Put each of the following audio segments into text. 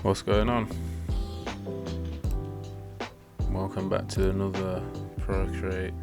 What's going on? Welcome back to another Procreate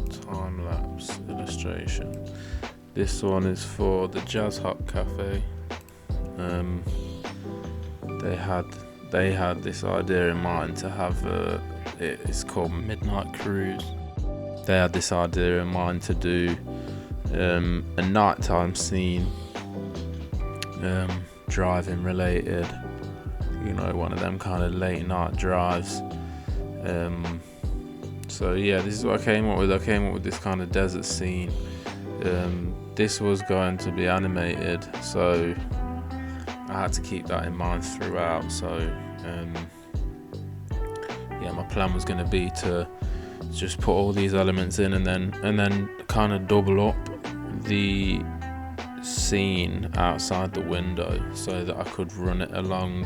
time-lapse illustration. This one is for the Jazz Hop Cafe. They had this idea in mind to have it's called Midnight Cruise. They had this idea in mind to do a nighttime scene, driving related, one of them kind of late night drives. So yeah, this is what I came up with. I came up with this kind of desert scene. This was going to be animated, so I had to keep that in mind throughout. So my plan was going to be to just put all these elements in and then kind of double up the scene outside the window so that I could run it along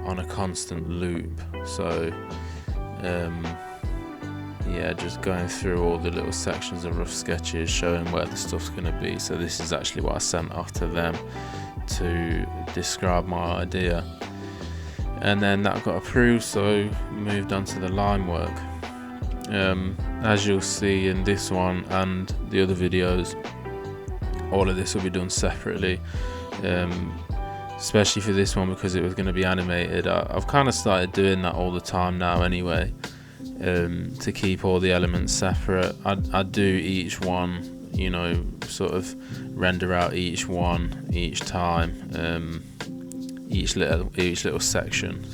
on a constant loop. So just going through all the little sections of rough sketches showing where the stuff's going to be. So this is actually what I sent off to them to describe my idea, and then that got approved, so moved on to the line work. As you'll see in this one and the other videos, all of this will be done separately, especially for this one because it was going to be animated. I've kind of started doing that all the time now anyway, to keep all the elements separate. I do each one, sort of render out each one each time, each little section,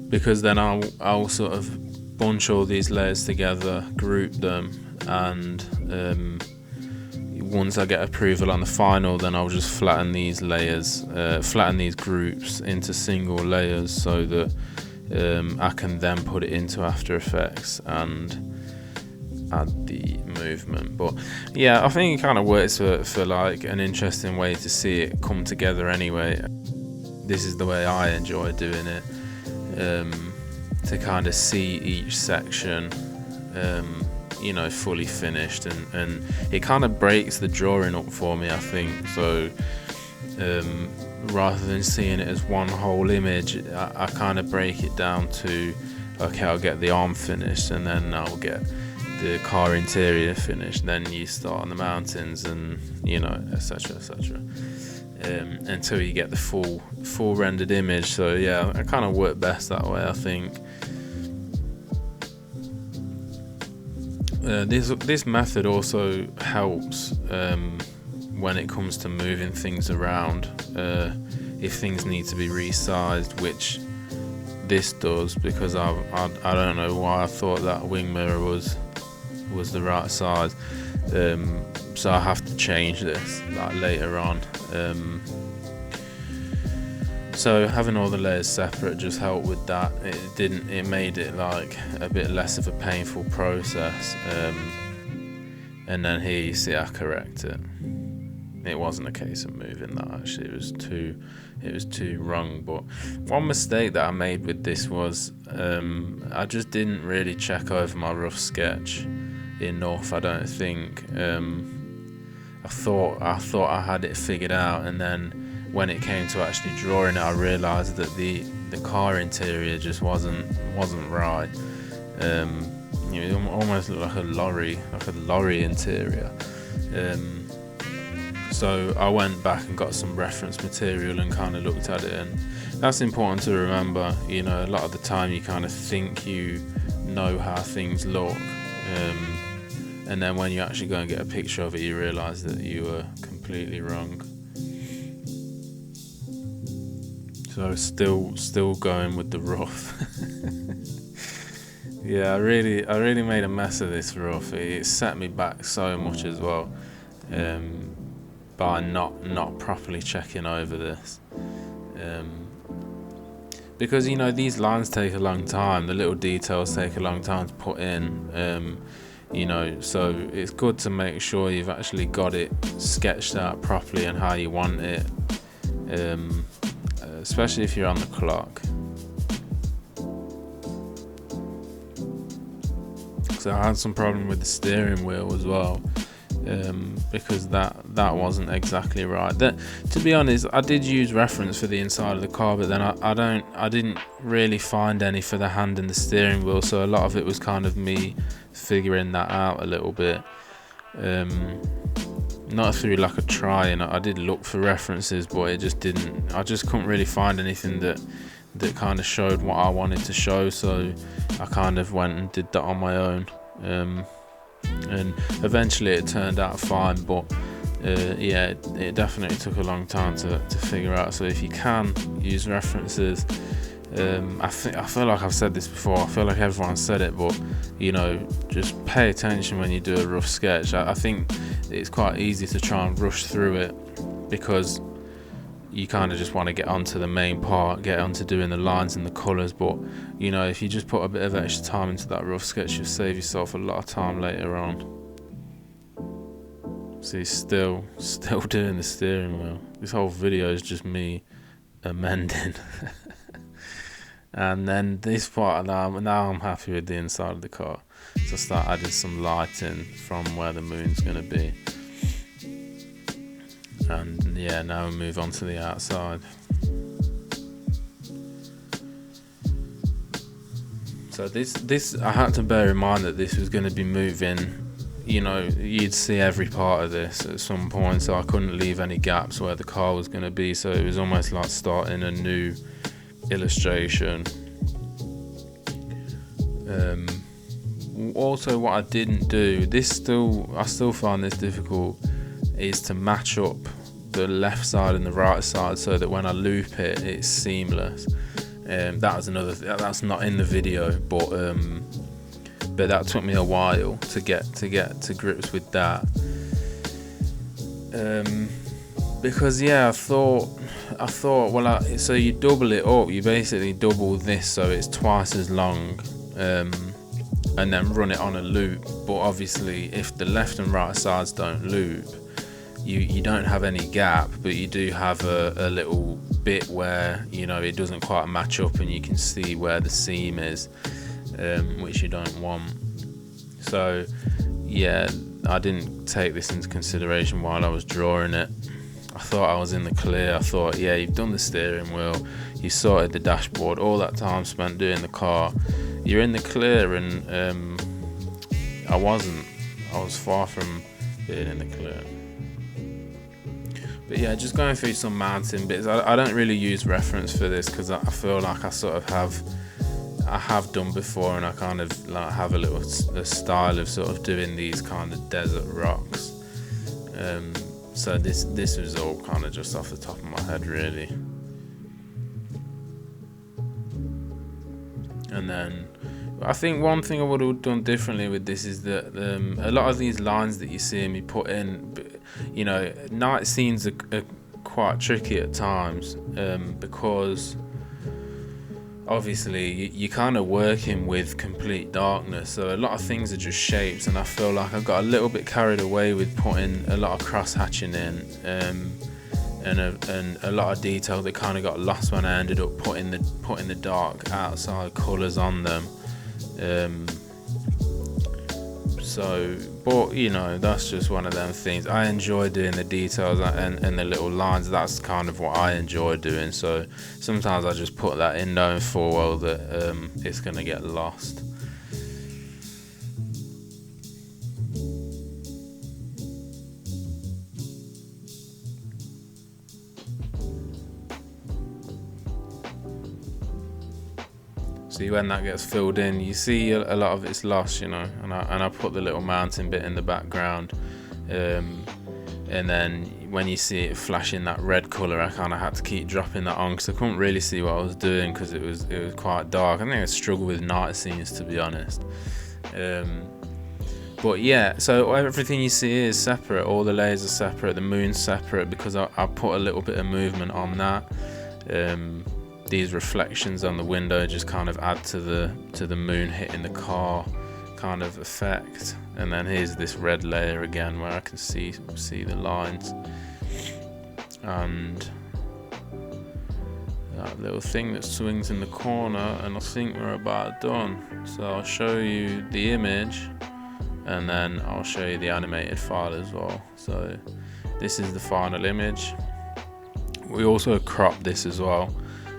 because then I'll sort of bunch all these layers together, group them, and once I get approval on the final, then I'll just flatten these layers, flatten these groups into single layers so that I can then put it into After Effects and add the movement. But yeah, I think it kind of works for like an interesting way to see it come together anyway. This is the way I enjoy doing it, to kind of see each section fully finished, and it kind of breaks the drawing up for me, I think. So rather than seeing it as one whole image, I kind of break it down to, okay, I'll get the arm finished, and then I'll get the car interior finished, then you start on the mountains, and etc, until you get the full rendered image. So yeah, I kind of work best that way, I think. This method also helps when it comes to moving things around, if things need to be resized, which this does, because I don't know why I thought that wing mirror was the right size, so I have to change this later on. So having all the layers separate just helped with that. It made it like a bit less of a painful process. And then here you see I correct it. It wasn't a case of moving that, actually. It was too wrong. But one mistake that I made with this was I just didn't really check over my rough sketch enough, I don't think. I thought I had it figured out, and then when it came to actually drawing it, I realised that the car interior just wasn't right. It almost looked like a lorry interior. So I went back and got some reference material and kind of looked at it, and that's important to remember. A lot of the time you kind of think you know how things look, and then when you actually go and get a picture of it, you realise that you were completely wrong. So still going with the rough. Yeah, I really made a mess of this rough. It set me back so much as well, by not properly checking over this, because these lines take a long time. The little details take a long time to put in, so it's good to make sure you've actually got it sketched out properly and how you want it, especially if you're on the clock. So I had some problem with the steering wheel as well. because that wasn't exactly right. That, to be honest, I did use reference for the inside of the car, but then I didn't really find any for the hand and the steering wheel, so a lot of it was kind of me figuring that out a little bit. Not through lack of trying. I did look for references, but I just couldn't really find anything that kind of showed what I wanted to show, so I kind of went and did that on my own, and eventually it turned out fine, but yeah, it definitely took a long time to figure out. So if you can use references, I feel like I've said this before, I feel like everyone said it, but you know, just pay attention when you do a rough sketch. I think it's quite easy to try and rush through it, because you kind of just want to get onto the main part, get onto doing the lines and the colours, but you know, if you just put a bit of extra time into that rough sketch, you'll save yourself a lot of time later on. See, still doing the steering wheel. This whole video is just me amending. And then this part, now I'm happy with the inside of the car, so I start adding some lighting from where the moon's going to be. And yeah, now we move on to the outside. So this I had to bear in mind that this was going to be moving, you know, you'd see every part of this at some point, so I couldn't leave any gaps where the car was going to be, so it was almost like starting a new illustration. Also, what I didn't do, I still find this difficult, is to match up the left side and the right side so that when I loop it, it's seamless. That's not in the video, but that took me a while to get to grips with that. Because yeah, I thought well, so you double it up, you basically double this so it's twice as long, and then run it on a loop. But obviously, if the left and right sides don't loop, you don't have any gap, but you do have a little bit where, you know, it doesn't quite match up and you can see where the seam is, which you don't want. So yeah, I didn't take this into consideration while I was drawing it. I thought I was in the clear. I thought, yeah, you've done the steering wheel, you sorted the dashboard, all that time spent doing the car, you're in the clear. And I wasn't. I was far from being in the clear. But yeah, just going through some mountain bits. I don't really use reference for this because I feel like I sort of have done before, and I kind of like have a style of sort of doing these kind of desert rocks. So this was all kind of just off the top of my head, really. And then I think one thing I would have done differently with this is that a lot of these lines that you see me put in, you know, night scenes are quite tricky at times, because obviously you're kind of working with complete darkness, so a lot of things are just shapes, and I feel like I got a little bit carried away with putting a lot of cross hatching in, and a lot of detail that kind of got lost when I ended up putting the dark outside colours on them. But you know, that's just one of them things. I enjoy doing the details and the little lines. That's kind of what I enjoy doing. So sometimes I just put that in knowing full well that it's gonna get lost. See, when that gets filled in, you see a lot of it's lost, you know, and I put the little mountain bit in the background, and then when you see it flashing that red colour, I kind of had to keep dropping that on because I couldn't really see what I was doing because it was quite dark. I think I struggled with night scenes, to be honest. But yeah, so everything you see is separate, all the layers are separate, the moon's separate because I put a little bit of movement on that. These reflections on the window just kind of add to the moon hitting the car kind of effect. And then here's this red layer again where I can see the lines. And that little thing that swings in the corner, and I think we're about done. So I'll show you the image, and then I'll show you the animated file as well. So this is the final image. We also crop this as well.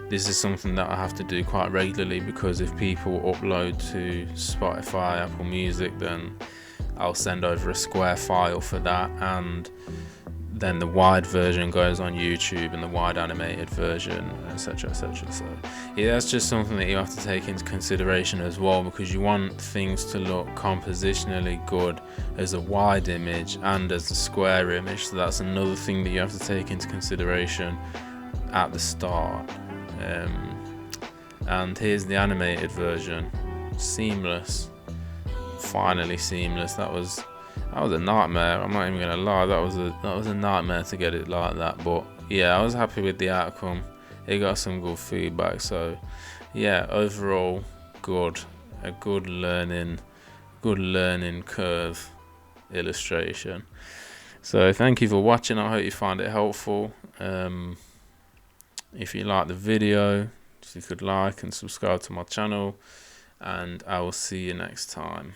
This is something that I have to do quite regularly, because if people upload to Spotify, Apple Music, then I'll send over a square file for that, and then the wide version goes on YouTube and the wide animated version, etc, etc. So yeah, that's just something that you have to take into consideration as well, because you want things to look compositionally good as a wide image and as a square image. So that's another thing that you have to take into consideration at the start. And here's the animated version. Seamless, finally seamless. That was a nightmare. I'm not even gonna lie. That was a nightmare to get it like that. But yeah, I was happy with the outcome. It got some good feedback. So yeah, overall good. A good learning curve illustration. So thank you for watching. I hope you find it helpful. If you like the video, if you could like and subscribe to my channel, and I will see you next time.